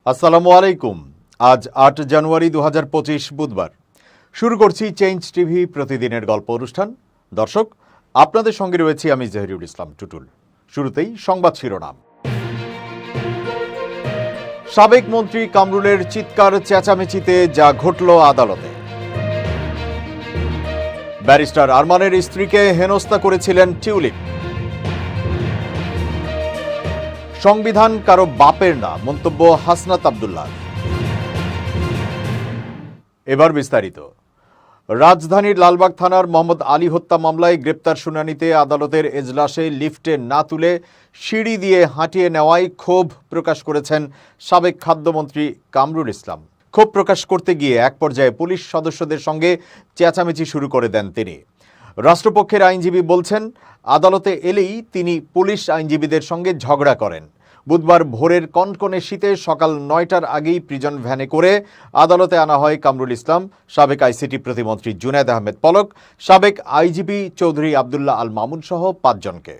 আসসালামু আলাইকুম। আজ ৮ জানুয়ারি ২০২৫ বুধবার। শুরু করছি চেঞ্জ টিভি প্রতিদিনের গল্প অনুষ্ঠান। দর্শক, আপনাদের সঙ্গে রয়েছি আমি জহিরুল ইসলাম টুটুল। শুরুতেই সংবাদ শিরোনাম। সাবেক মন্ত্রী কামরুলের চিৎকার চেঁচামেচিতে যা ঘটল আদালতে। ব্যারিস্টার আরমানের স্ত্রীকে হেনস্থা করেছিলেন টিউলিপ। সংবিধান কারো বাপের না, মন্তব্য হাসনাত আব্দুল্লাহ। এবার বিস্তারিত। রাজধানীর লালবাগ থানার মোহাম্মদ আলী হত্যা মামলায় গ্রেপ্তার শুনানিতে আদালতের এজলাসে লিফটে না তুলে সিঁড়ি দিয়ে হাঁটিয়ে নেওয়ায় ক্ষোভ প্রকাশ করেছেন সাবেক খাদ্যমন্ত্রী কামরুল ইসলাম। ক্ষোভ প্রকাশ করতে গিয়ে এক পর্যায়ে পুলিশ সদস্যদের সঙ্গে চেঁচামেচি শুরু করে দেন তিনি। রাষ্ট্রপক্ষের আইনজীবী বলছেন, আদালতে এলেই তিনি পুলিশ আইনজীবীদের সঙ্গে ঝগড়া করেন। বুধবার ভোরের কনকনে শীতে সকাল ৯টার আগেই প্রিজন ভ্যানে করে আদালতে আনা হয় কামরুল ইসলাম, সাবেক আইসিটি প্রতিমন্ত্রী জুনায়েদ আহমেদ পলক, সাবেক আইজিপি চৌধুরী আবদুল্লাহ আল মামুন সহ ৫ জনকে।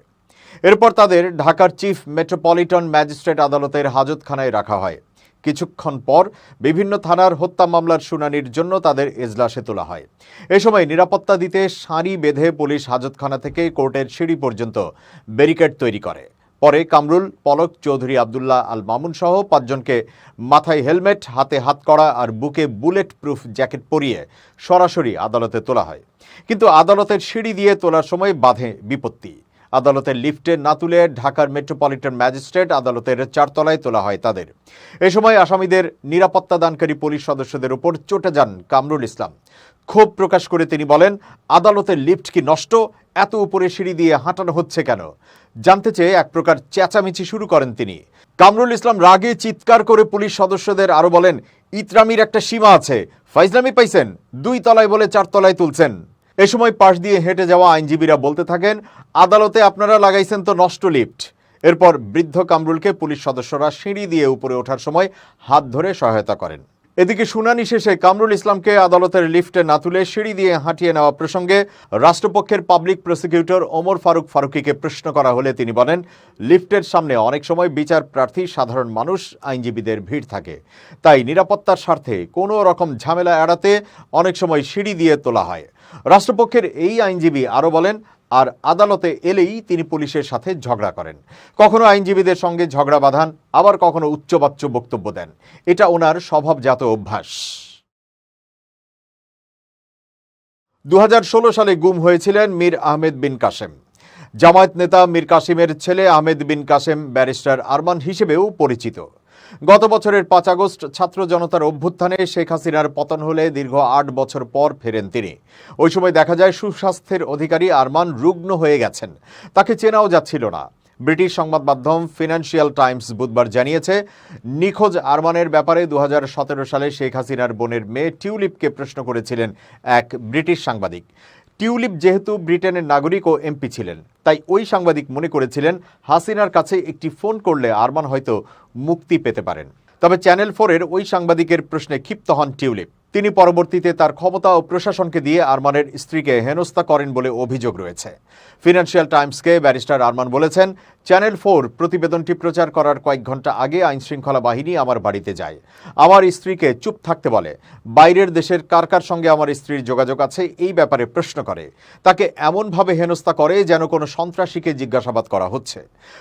এরপর তাদের ঢাকার চিফ মেট্রোপলিটন ম্যাজিস্ট্রেট আদালতের হাজতখানায় রাখা হয়। কিছুক্ষণ পর বিভিন্ন থানার হত্যা মামলার শুনানির জন্য তাদের এজলাসে তোলা হয়। এ সময় নিরাপত্তা দিতে সারি বেঁধে পুলিশ হাজতখানা থেকে কোর্টের সিঁড়ি পর্যন্ত ব্যারিকেড তৈরি করে। পরে কামরুল, পলক, চৌধুরী আবদুল্লাহ আল মামুন সহ ৫ জনকে মাথায় হেলমেট, হাতে হাতকড়া আর বুকে বুলেট প্রুফ জ্যাকেট পরিয়ে সরাসরি আদালতে তোলা হয়। কিন্তু আদালতের সিঁড়ি দিয়ে তোলার সময় বাধে বিপত্তি। আদালতের লিফটে না তুলে ঢাকার মেট্রোপলিটন ম্যাজিস্ট্রেট আদালতের ৪ তলায় তোলা হয় তাদের। এ সময় আসামিদের নিরাপত্তা দানকারী পুলিশ সদস্যদের উপর চটে যান কামরুল ইসলাম। ক্ষোভ প্রকাশ করে তিনি বলেন, আদালতের লিফট কি নষ্ট? এত উপরে সিঁড়ি দিয়ে হাঁটানো হচ্ছে কেন? জানতে চেয়ে এক প্রকার চেঁচামেচি শুরু করেন তিনি। কামরুল ইসলাম রাগে চিৎকার করে পুলিশ সদস্যদের আরো বলেন, ইতরামির একটা সীমা আছে, ফাইজলামি পাইছেন, ২ তলায় বলে ৪ তলায় তুলছেন। এ সময় পাশ দিয়ে হেঁটে যাওয়া আইনজীবীরা বলতে থাকেন, আদালতে আপনারা লাগাইছেন তো নষ্ট লিফট। এরপর বৃদ্ধ কামরুলকে পুলিশ সদস্যরা সিঁড়ি দিয়ে উপরে ওঠার সময় হাত ধরে সহায়তা করেন। এদিকে শুনানি শেষে কামরুল ইসলামকে আদালতের লিফটে না তুলে সিঁড়ি দিয়ে হাঁটিয়ে নেওয়া প্রসঙ্গে রাষ্ট্রপক্ষের পাবলিক প্রসিকিউটর ওমর ফারুক ফারুকিকে প্রশ্ন করা হলে তিনি বলেন, লিফটের সামনে অনেক সময় বিচার প্রার্থী, সাধারণ মানুষ, আইনজীবীদের ভিড় থাকে, তাই নিরাপত্তার স্বার্থে কোনো রকম ঝামেলা এড়াতে অনেক সময় সিঁড়ি দিয়ে তোলা হয়। রাষ্ট্রপক্ষের এই আইনজীবী আরও বলেন, আর আদালতে এলেই তিনি পুলিশের সাথে ঝগড়া করেন। কখনো আইনজীবীদের সঙ্গে ঝগড়া বাঁধান, আবার কখনো উচ্চবাচ্য বক্তব্য দেন। এটা ওনার স্বভাবজাত অভ্যাস। ২০১৬ সালে গুম হয়েছিলেন মীর আহমেদ বিন কাসেম। জামায়াত নেতা মীর কাসেমের ছেলে আহমেদ বিন কাসেম ব্যারিস্টার আরমান হিসেবেও পরিচিত। গত বছরের ৫ আগস্ট ছাত্র জনতার অভ্যুত্থানে শেখ হাসিনার পতন হলে দীর্ঘ ৮ বছর পর ফেরেন তিনি। ওই সময় দেখা যায় সুস্বাস্থ্যের অধিকারী আরমান রুগ্ন হয়ে গেছেন, তাকে চেনাও যাচ্ছিল না। ব্রিটিশ সংবাদ মাধ্যম ফিনান্সিয়াল টাইমস বুধবার জানিয়েছে, নিখোঁজ আরমানের ব্যাপারে ২০১৭ সালে শেখ হাসিনার বোনের মেয়ে টিউলিপকে প্রশ্ন করেছিলেন এক ব্রিটিশ সাংবাদিক। টিউলিপ যেহেতু ব্রিটেনের নাগরিক ও এমপি ছিলেন, তাই ওই সাংবাদিক মনে করেছিলেন হাসিনার কাছে একটি ফোন করলে আরমান হয়তো মুক্তি পেতে পারেন। তবে চ্যানেল 4-এর ওই সাংবাদিকের প্রশ্নে ক্ষিপ্ত হন টিউলিপ। তিনি পরবর্তীতে তার ক্ষমতা ও প্রশাসনকে দিয়ে আরমানের স্ত্রীকে হেনস্থা করেন বলে অভিযোগ রয়েছে। ফিনান্সিয়াল টাইমসকে ব্যারিস্টার আরমান বলেছেন, চ্যানেল 4 প্রতিবেদনটি প্রচার করার কয়েক ঘন্টা আগে আইনশৃঙ্খলা বাহিনী আমার বাড়িতে যায়, আমার স্ত্রীকে চুপ থাকতে বলে, বাইরের দেশের কার কার সঙ্গে আমার স্ত্রীর যোগাযোগ আছে এই ব্যাপারে প্রশ্ন করে, তাকে এমনভাবে হেনস্থা করে যেন কোনো সন্ত্রাসীকে জিজ্ঞাসাবাদ করা হচ্ছে।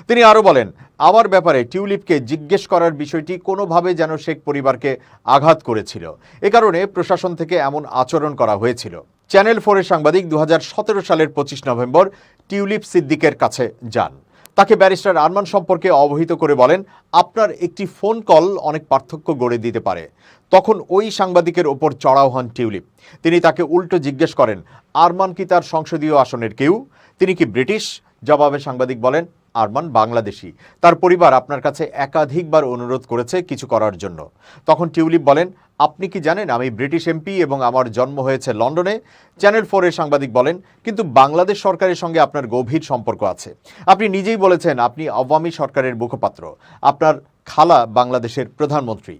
তিনি আরও বলেন, আমার ব্যাপারে টিউলিপকে জিজ্ঞেস করার বিষয়টি কোনোভাবে যেন শেখ পরিবারকে আঘাত করেছিল, এ কারণে প্রশাসন থেকে এমন আচরণ করা হয়েছিল। চ্যানেল 4-এর সাংবাদিক ২০১৭ সালের ২৫ নভেম্বর টিউলিপ সিদ্দিকের কাছে যান। তাকে ব্যারিস্টার আরমান সম্পর্কে অবহিত করে বলেন, আপনার একটি ফোন কল অনেক পার্থক্য গড়ে দিতে পারে। তখন ওই সাংবাদিকের ওপর চড়াও হন টিউলিপ। তিনি তাকে উল্টো জিজ্ঞেস করেন, আরমান কি তার সংসদীয় আসনের কেউ? তিনি কি ব্রিটিশ? জবাবে সাংবাদিক বলেন, আরমান বাংলাদেশি, তার পরিবার আপনার কাছে একাধিকবার অনুরোধ করেছে কিছু করার জন্য। তখন টিউলিপ বলেন, আপনি কি জানেন আমি ব্রিটিশ এমপি এবং আমার জন্ম হয়েছে লন্ডনে? চ্যানেল 4-এর সাংবাদিক বলেন, কিন্তু বাংলাদেশ সরকারের সঙ্গে আপনার গভীর সম্পর্ক আছে, আপনি নিজেই বলেছেন আপনি আওয়ামী সরকারের মুখপাত্র, আপনার খালা বাংলাদেশের প্রধানমন্ত্রী।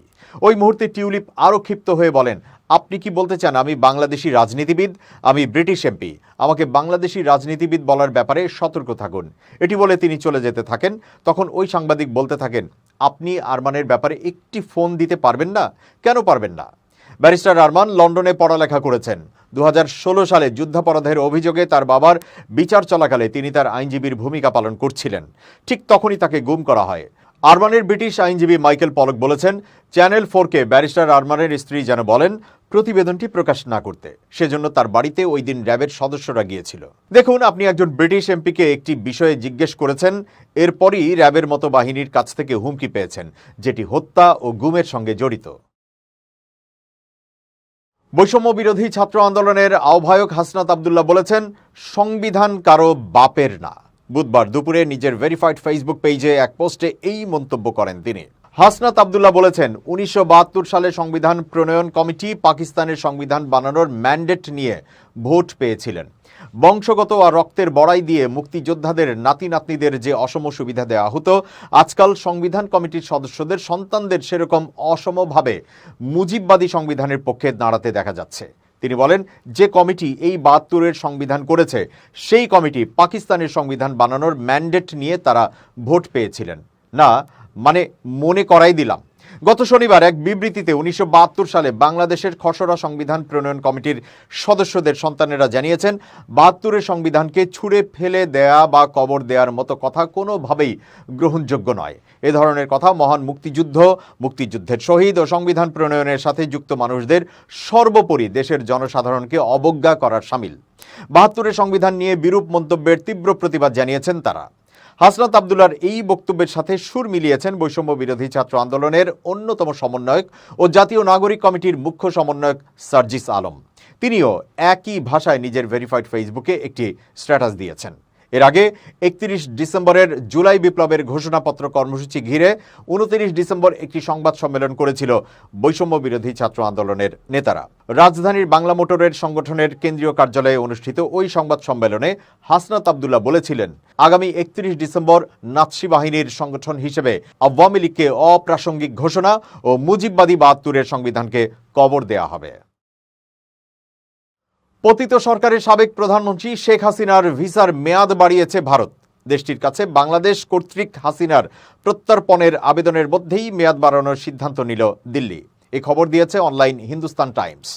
ওই মুহূর্তে টিউলিপ আরও ক্ষিপ্ত হয়ে বলেন, আপনি কি বলতে চান আমি বাংলাদেশি রাজনীতিবিদ? আমি ব্রিটিশ এমপি। আমাকে বাংলাদেশি রাজনীতিবিদ বলার ব্যাপারে সতর্ক থাকুন। এটি বলে তিনি চলে যেতে থাকেন। তখন ওই সাংবাদিক বলতে থাকেন, আপনি আরমানের ব্যাপারে একটি ফোন দিতে পারবেন না? কেন পারবেন না? ব্যারিস্টার আরমান লন্ডনে পড়ালেখা করেছেন। 2016 সালে যুদ্ধাপরাধের অভিযোগে তার বাবার বিচার চলাকালে তিনি তার আইনজীবীর ভূমিকা পালন করছিলেন। ঠিক তখনই তাকে গুম করা হয়। আরমানের ব্রিটিশ আইনজীবী মাইকেল পলক বলেছেন, চ্যানেল 4কে ব্যারিস্টার আরমানের স্ত্রী যেন বলেন প্রতিবেদনটি প্রকাশ না করতে। সেজন্য তার বাড়িতে ওই দিন র্যাবের সদস্যরা গিয়েছিল। দেখুন, আপনি একজন ব্রিটিশ এমপিকে একটি বিষয়ে জিজ্ঞেস করেছেন, এরপরই র্যাবের মতো বাহিনীর কাছ থেকে হুমকি পেয়েছেন, যেটি হত্যা ও গুমের সঙ্গে জড়িত। বৈষম্য বিরোধী ছাত্র আন্দোলনের আহ্বায়ক হাসনাত আব্দুল্লাহ বলেছেন, সংবিধান কারো বাপের না। বুধবার দুপুরে নিজের ভেরিফাইড ফেসবুক পেজে এক পোস্টে এই মন্তব্য করেন তিনি। হাসনাত আব্দুল্লাহ বলেছেন, 1972 সালে সংবিধান প্রণয়ন কমিটি পাকিস্তানের সংবিধান বানানোর ম্যান্ডেট নিয়ে ভোট পেয়েছিলেন। বংশগত আর রক্তের বড়াই দিয়ে মুক্তিযোদ্ধাদের নাতি নাতনিদের যে অসম সুবিধা দেওয়া হতো, আজকাল সংবিধান কমিটির সদস্যদের সন্তানদের সেরকম অসমভাবে মুজিববাদী সংবিধানের পক্ষে দাঁড়াতে দেখা যাচ্ছে। তিনি বলেন, যে কমিটি এই 72-এর সংবিধান করেছে, সেই কমিটি পাকিস্তানের সংবিধান বানানোর ম্যান্ডেট নিয়ে তারা ভোট পেয়েছিলেন না, মানে মনে করাই দিলাম। গত শনিবার এক বিবৃতিতে 1972 সালে বাংলাদেশের খসড়া সংবিধান প্রণয়ন কমিটির সদস্যদের সন্তানেরা জানিয়েছেন, 72-এর সংবিধানকে ছুঁড়ে ফেলে দেয়া বা কবর দেওয়ার মতো কথা কোনোভাবেই গ্রহণযোগ্য নয়। এ ধরনের কথা মহান মুক্তিযুদ্ধ, মুক্তিযুদ্ধের শহীদ ও সংবিধান প্রণয়নের সাথে যুক্ত মানুষদের সর্বোপরি দেশের জনসাধারণকে অবজ্ঞা করার শামিল। 72-এর সংবিধান নিয়ে বিরূপ মন্তব্যের তীব্র প্রতিবাদ জানিয়েছেন তারা। হাসনাত আব্দুল্লাহর এই বক্তব্যের সাথে সুর মিলিয়েছেন বৈষম্য বিরোধী ছাত্র আন্দোলনের অন্যতম সমন্বয়ক ও জাতীয় নাগরিক কমিটির মুখ্য সমন্বয়ক সার্জিস আলম। তিনিও একই ভাষায় নিজের ভেরিফাইড ফেসবুকে একটি স্ট্যাটাস দিয়েছেন। এর আগে 31 ডিসেম্বরের জুলাই বিপ্লবের ঘোষণাপত্র কর্মসূচি ঘিরে 29 ডিসেম্বর একটি সংবাদ সম্মেলন করেছিল বৈষম্য বিরোধী ছাত্র আন্দোলনের নেতারা। রাজধানীর বাংলা মোটরের সংগঠনের কেন্দ্রীয় কার্যালয়ে অনুষ্ঠিত ওই সংবাদ সম্মেলনে হাসনাত আব্দুল্লাহ বলেছিলেন, আগামী 31 ডিসেম্বর নাৎসি বাহিনীর সংগঠন হিসেবে আওয়ামী লীগকে অপ্রাসঙ্গিক ঘোষণা ও মুজিববাদী 72-এর সংবিধানকে কবর দেয়া হবে। পতিত সরকারের সাবেক প্রধানমন্ত্রী শেখ হাসিনার ভিসার মেয়াদ বাড়িয়েছে ভারত। দেশটির কাছে বাংলাদেশ কর্তৃক হাসিনার প্রত্যর্পণের আবেদনের মধ্যেই মেয়াদ বাড়ানোর সিদ্ধান্ত নিল দিল্লি। এই খবর দিয়েছে অনলাইন হিন্দুস্তান টাইমস।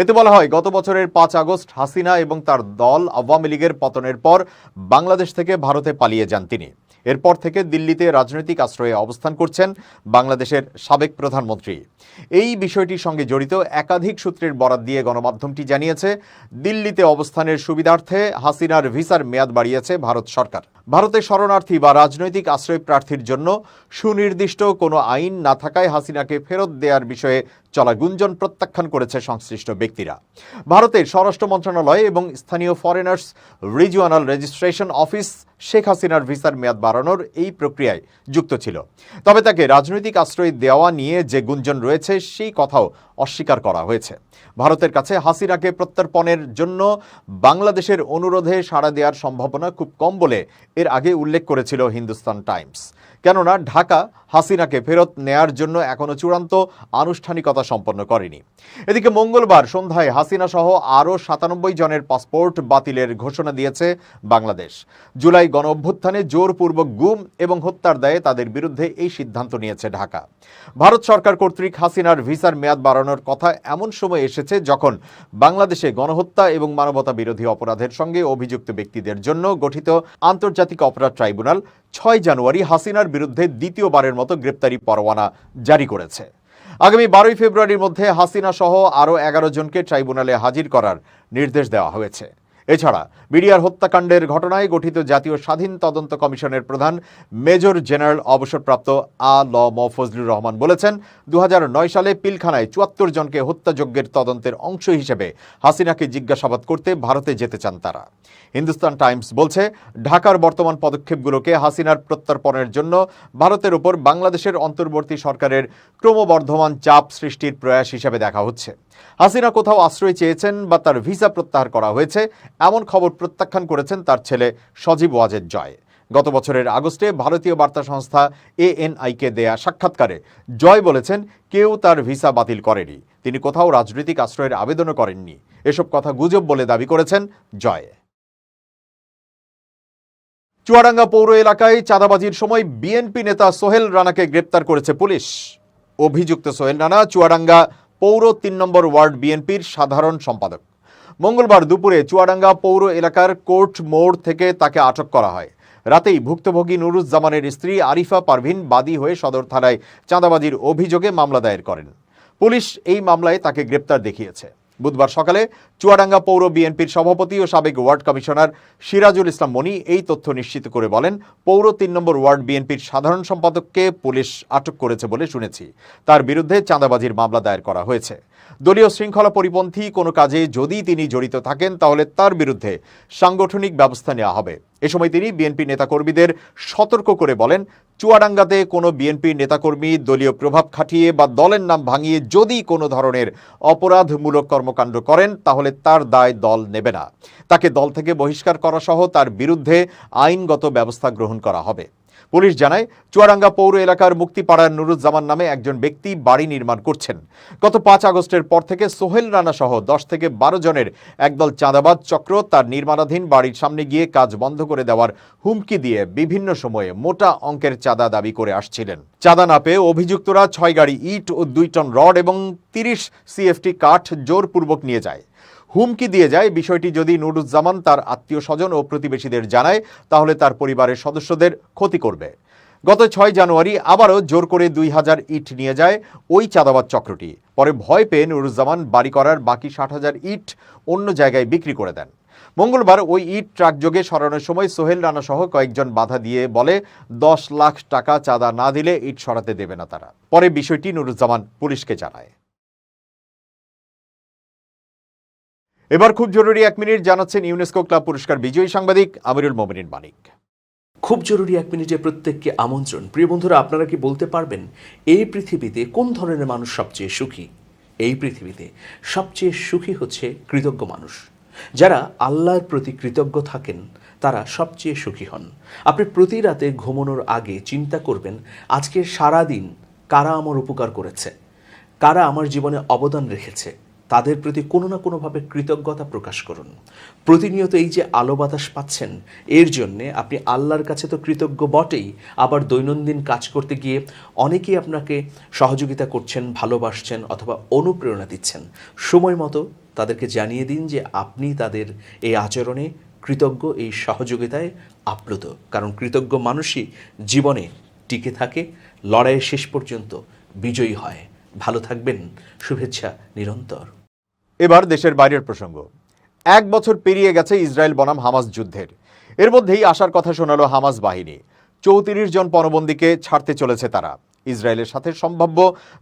এতে বলা হয়, গত বছরের 5 আগস্ট হাসিনা এবং তার দল আওয়ামী লীগের পতনের পর বাংলাদেশ থেকে ভারতে পালিয়ে যান তিনি। এরপর থেকে দিল্লিতে রাজনৈতিক আশ্রয়ে অবস্থান করছেন বাংলাদেশের সাবেক প্রধানমন্ত্রী। এই বিষয়টির সঙ্গে জড়িত একাধিক সূত্রের বরাত দিয়ে গণমাধ্যমটি জানিয়েছে, দিল্লিতে অবস্থানের সুবিধার্থে হাসিনার ভিসার মেয়াদ বাড়িয়েছে ভারত সরকার। ভারতে শরণার্থী বা রাজনৈতিক আশ্রয় প্রার্থীর জন্য সুনির্দিষ্ট কোনো আইন না থাকায় হাসিনাকে ফেরত দেওয়ার বিষয়ে চলা গুঞ্জন প্রত্যাখ্যান করেছে সংশ্লিষ্ট ব্যক্তিরা। ভারতের স্বরাষ্ট্র মন্ত্রণালয় এবং স্থানীয় foreigners regional registration office Sheikh হাসিনার ভিসার মেয়াদ বাড়ানোর এই প্রক্রিয়ায় যুক্ত ছিল। তবে তাকে রাজনৈতিক আশ্রয় দেওয়া নিয়ে যে গুঞ্জন রয়েছে সেই কথাও অস্বীকার করা হয়েছে। ভারতের কাছে হাসিনাকে প্রত্যর্পণের জন্য বাংলাদেশের অনুরোধে সাড়া দেওয়ার সম্ভাবনা খুব কম বলে এর আগে উল্লেখ করেছিল হিন্দুস্তান টাইমস। কেননা ঢাকা হাসিনাকে ফেরত নেয়ার জন্য এখনো চূড়ান্ত আনুষ্ঠানিকতা সম্পন্ন করেনি। এদিকে মঙ্গলবার সন্ধ্যায় হাসিনা সহ আরও 97 জনের পাসপোর্ট বাতিলের ঘোষণা দিয়েছে বাংলাদেশ। জুলাই গণ অভ্যুত্থানে জোরপূর্বক গুম এবং হত্যার দায়ে তাদের বিরুদ্ধে এই সিদ্ধান্ত নিয়েছে ঢাকা। ভারত সরকার কর্তৃক হাসিনার ভিসার মেয়াদ বাড়ানোর কথা এমন সময় এসেছে যখন বাংলাদেশে গণহত্যা এবং মানবতা বিরোধী অপরাধের সঙ্গে অভিযুক্ত ব্যক্তিদের জন্য গঠিত আন্তর্জাতিক অপরাধ ট্রাইব্যুনাল 6 জানুয়ারি হাসিনার বিরুদ্ধে দ্বিতীয়বারের মতো গ্রেপ্তারি পরোয়ানা জারি করেছে। আগামী 12 ফেব্রুয়ারির মধ্যে হাসিনা সহ আরও 11 জনকে ট্রাইব্যুনালে হাজির করার নির্দেশ দেওয়া হয়েছে। এছাড়া বিডিআর হত্যাকাণ্ডের ঘটনায় গঠিত জাতীয় স্বাধীন তদন্ত কমিশনের প্রধান মেজর জেনারেল অবসরপ্রাপ্ত আ.ল.ম ফজলুর রহমান বলেছেন, 2009 সালে পিলখানায় 74 জনকে হত্যাযজ্ঞের তদন্তের অংশ হিসেবে হাসিনাকে জিজ্ঞাসাবাদ করতে ভারতে যেতে চান তারা। হিন্দুস্তান টাইমস বলছে, ঢাকার বর্তমান পদক্ষেপগুলোকে হাসিনার প্রত্যর্পণের জন্য ভারতের উপর বাংলাদেশের অন্তর্বর্তী সরকারের ক্রমবর্ধমান চাপ সৃষ্টির প্রয়াস হিসেবে দেখা হচ্ছে। হাসিনা কোথাও আশ্রয় চেয়েছেন বা তার ভিসা প্রত্যাহার করা হয়েছে এমন খবর প্রত্যাখ্যান করেছেন তার ছেলে সজীব ওয়াজেদ জয়। গত বছরের আগস্টে ভারতীয় বার্তা সংস্থা ANI-কে দেয়া সাক্ষাৎকারে জয় বলেছেন কেউ তার ভিসা বাতিল করেনি, তিনি কোথাও রাজনৈতিক আশ্রয়ের আবেদনও করেননি। এসব কথা গুজব বলে দাবি করেছেন জয়। চুয়াডাঙ্গা পৌর এলাকায় চাঁদাবাজির সময় বিএনপি নেতা সোহেল রানাকে গ্রেপ্তার করেছে পুলিশ। অভিযুক্ত সোহেল রানা চুয়াডাঙ্গা পৌর ৩ নম্বর ওয়ার্ড বিএনপির সাধারণ সম্পাদক। মঙ্গলবার দুপুরে চুয়াডাঙ্গা পৌর এলাকার কোর্ট মোড় থেকে তাকে আটক করা হয়। রাতেই ভুক্তভোগী নুরুজ্জামানের স্ত্রী আরিফা পারভিন বাদী হয়ে সদর থানায় চাঁদাবাজির অভিযোগে মামলা দায়ের করেন। পুলিশ এই মামলায় তাকে গ্রেপ্তার দেখিয়েছে। বুধবার সকালে চুয়াডাঙ্গা পৌর বিএনপির সভাপতি ও সাবেক ওয়ার্ড কমিশনার সিরাজুল ইসলাম মনি এই তথ্য নিশ্চিত করে বলেন, পৌর ৩ নম্বর ওয়ার্ড বিএনপির সাধারণ সম্পাদককে পুলিশ আটক করেছে বলে শুনেছি। তার বিরুদ্ধে চাঁদাবাজির মামলা দায়ের করা হয়েছে। দলীয় শৃঙ্খলা পরিপন্থী কোনো কাজে যদি তিনি জড়িত থাকেন তাহলে তার বিরুদ্ধে সাংগঠনিক ব্যবস্থা নেওয়া হবে। এ সময় তিনি বিএনপি নেতাকর্মীদের সতর্ক করে বলেন, চুয়াডাঙ্গাতে কোনো বিএনপি নেতাকর্মী দলীয় প্রভাব খাটিয়ে বা দলের নাম ভাঙিয়ে যদি কোনো ধরনের অপরাধমূলক কর্মকাণ্ড করেন তাহলে তার দায় দল নেবে না। তাকে দল থেকে বহিষ্কার করা সহ তার বিরুদ্ধে আইনগত ব্যবস্থা গ্রহণ করা হবে। পুলিশ জানায়, চুয়াডাঙ্গা পৌর এলাকার মুক্তিপাড়ার নুরুজ্জামান নামে একজন ব্যক্তি বাড়ি নির্মাণ করছেন। গত ৫ আগস্টের পর থেকে সোহেল রানা সহ ১০ থেকে ১২ জনের একদল চাঁদাবাজ চক্র তার নির্মাণাধীন বাড়ির সামনে গিয়ে কাজ বন্ধ করে দেওয়ার হুমকি দিয়ে বিভিন্ন সময়ে মোটা অঙ্কের চাঁদা দাবি করে আসছিলেন। চাঁদা না পেয়ে অভিযুক্তরা ৬ গাড়ি ইট ও ২ টন রড এবং ৩০ সিএফটি কাঠ জোরপূর্বক নিয়ে যায়। হুমকি দিয়ে যায়, বিষয়টি যদি নুরুজ্জামান তার আত্মীয় স্বজন ও প্রতিবেশীদের জানায় তাহলে তার পরিবারের সদস্যদের ক্ষতি করবে। গত ৬ জানুয়ারি আবারও জোর করে ২,০০০ ইট নিয়ে যায় ওই চাঁদাবাজ চক্রটি। পরে ভয় পেয়ে নুরুজ্জামান বাড়ি করার বাকি ৬০,০০০ ইট অন্য জায়গায় বিক্রি করে দেন। মঙ্গলবার ওই ইট ট্রাকযোগে সরানোর সময় সোহেল রানা সহ কয়েকজন বাধা দিয়ে বলে ১০ লাখ টাকা চাঁদা না দিলে ইট সরাতে দেবে না তারা। পরে বিষয়টি নুরুজ্জামান পুলিশকে জানায়। এবার খুব জরুরি ১ মিনিট জানাচ্ছেন ইউনেস্কো ক্লাব পুরস্কার বিজয়ী সাংবাদিক আমিরুল মোমিনিন মানিক। খুব জরুরি ১ মিনিটে প্রত্যেককে আমন্ত্রণ। প্রিয় বন্ধুরা, আপনারা কি বলতে পারবেন এই পৃথিবীতে কোন ধরনের মানুষ সবচেয়ে সুখী? এই পৃথিবীতে সবচেয়ে সুখী হচ্ছে কৃতজ্ঞ মানুষ। যারা আল্লাহর প্রতি কৃতজ্ঞ থাকেন তারা সবচেয়ে সুখী হন। আপনি প্রতি রাতে ঘুমানোর আগে চিন্তা করবেন, আজকে সারা দিন কারা আমার উপকার করেছে, কারা আমার জীবনে অবদান রেখেছে, তাদের প্রতি কোনো না কোনোভাবে কৃতজ্ঞতা প্রকাশ করুন। প্রতিনিয়ত এই যে আলো বাতাস পাচ্ছেন, এর জন্যে আপনি আল্লাহর কাছে তো কৃতজ্ঞ বটেই, আবার দৈনন্দিন কাজ করতে গিয়ে অনেকেই আপনাকে সহযোগিতা করছেন, ভালোবাসছেন অথবা অনুপ্রেরণা দিচ্ছেন। সময় মতো তাদেরকে জানিয়ে দিন যে আপনি তাদের এই আচরণে কৃতজ্ঞ, এই সহযোগিতায় আপ্লুত। কারণ কৃতজ্ঞ মানুষই জীবনে টিকে থাকে, লড়াইয়ের শেষ পর্যন্ত বিজয়ী হয়। ভালো থাকবেন, শুভেচ্ছা নিরন্তর। এবার দেশের বাইরের প্রসঙ্গ। ১ বছর পেরিয়ে গেছে ইসরায়েল বনাম হামাস যুদ্ধের। এর মধ্যেই আসার কথা শোনালো হামাস বাহিনী। ৩৪ জন পণবন্দীকে ছাড়তে চলেছে তারা। ইসরায়েলের সাথে সম্ভাব্য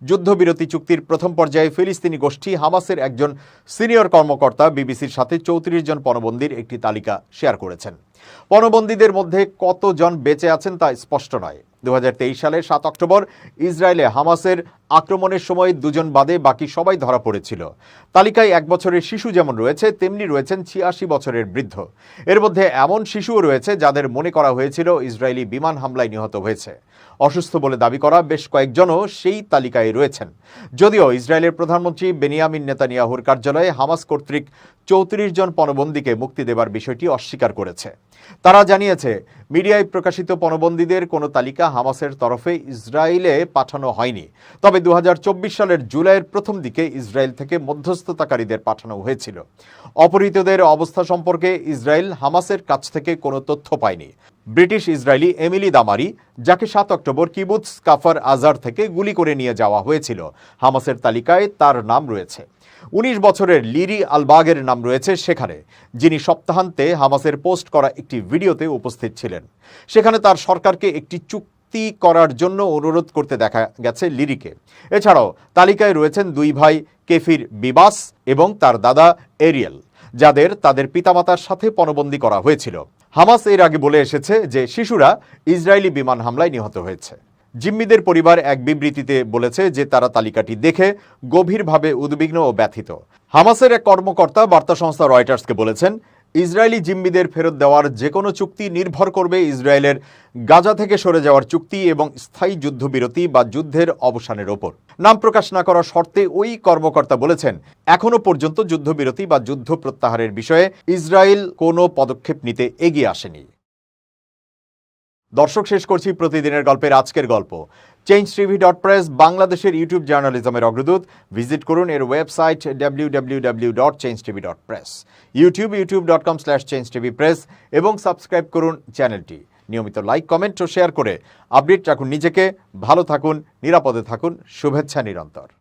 যুদ্ধবিরতি চুক্তির প্রথম পর্যায়ে ফিলিস্তিনি গোষ্ঠী হামাসের একজন সিনিয়র কর্মকর্তা বিবিসির সাথে ৩৪ জন পণবন্দীর একটি তালিকা শেয়ার করেছেন। পণবন্দীদের মধ্যে কতজন বেঁচে আছেন তা স্পষ্ট নয়। ২০২৩ সালের ৭ অক্টোবর ইসরায়েলে হামাসের আক্রমণের সময় ২ জন বাদে বাকি সবাই ধরা পড়েছিল। তালিকায় ১ বছরের শিশু যেমন রয়েছে, তেমনি রয়েছেন ৮৬ বছরের বৃদ্ধ। এর মধ্যে এমন শিশুও রয়েছে যাদের মনে করা হয়েছিল ইসরায়েলি বিমান হামলায় নিহত হয়েছে। অসুস্থ বলে দাবি করা বেশ কয়েকজনও সেই তালিকায় রয়েছেন। যদিও ইসরায়েলের প্রধানমন্ত্রী বেনিয়ামিন নেতানিয়াহুর কার্যালয়ে হামাস কর্তৃক ৩৪ জন পণবন্দীকে মুক্তি দেবার বিষয়টি অস্বীকার করেছে। তারা জানিয়েছে, মিডিয়ায় প্রকাশিত পণবন্দীদের কোনো তালিকা হামাসের তরফে ইসরায়েলে পাঠানো হয়নি। তবে ২০২৪ সালের জুলাইয়ের প্রথম দিকে ইসরায়েল থেকে মধ্যস্থতাকারীদের পাঠানো হয়েছিল। অপহৃতদের অবস্থা সম্পর্কে ইসরায়েল হামাসের কাছ থেকে কোনো তথ্য পায়নি। ব্রিটিশ ইসরায়েলি এমিলি দামারি, যাকে ৭ অক্টোবর কিবুৎজ কাফার আজার থেকে গুলি করে নিয়ে যাওয়া হয়েছিল, হামাসের তালিকায় তার নাম রয়েছে। ১৯ বছরের লিরি আলবাগের নাম রয়েছে সেখানে, যিনি সপ্তাহান্তে হামাসের পোস্ট করা একটি ভিডিওতে উপস্থিত ছিলেন। সেখানে তার সরকারকে একটি চুক্তি করার জন্য অনুরোধ করতে দেখা গেছে লিরিকে। এছাড়াও তালিকায় রয়েছেন ২ ভাই কেফির বিবাস এবং তার দাদা এরিয়েল, যাদের তাদের পিতামাতার সাথে পণবন্দী করা হয়েছিল। হামাস এর আগে বলে এসেছে যে শিশুরা ইসরায়েলি বিমান হামলায় নিহত হয়েছে। জিম্মিদের পরিবার এক বিবৃতিতে বলেছে যে তারা তালিকাটি দেখে গভীরভাবে উদ্বিগ্ন ও ব্যথিত। হামাসের এক কর্মকর্তা বার্তা সংস্থা রয়টার্সকে বলেছেন, ইসরায়েলি জিম্মিদের ফেরত দেওয়ার যে কোনো চুক্তি নির্ভর করবে ইসরায়েলের গাজা থেকে সরে যাওয়ার চুক্তি এবং স্থায়ী যুদ্ধবিরতি বা যুদ্ধের অবসানের ওপর। নাম প্রকাশ না করার শর্তে ওই কর্মকর্তা বলেছেন, এখনো পর্যন্ত যুদ্ধবিরতি বা যুদ্ধ প্রত্যাহারের বিষয়ে ইসরায়েল কোনো পদক্ষেপ নিতে এগিয়ে আসেনি। দর্শক, শেষ করছি প্রতিদিনের গল্পের আজকের গল্প। changetv.press বাংলাদেশের ইউটিউব জার্নালিজমের অগ্রদূত। ভিজিট করুন এর ওয়েবসাইট www.changetv.press, youtube.com/changetvpress এবং সাবস্ক্রাইব করুন চ্যানেলটি। নিয়মিত লাইক, কমেন্ট ও শেয়ার করে আপডেট রাখুন নিজেকে। ভালো থাকুন, নিরাপদে থাকুন। শুভেচ্ছা নিরন্তর।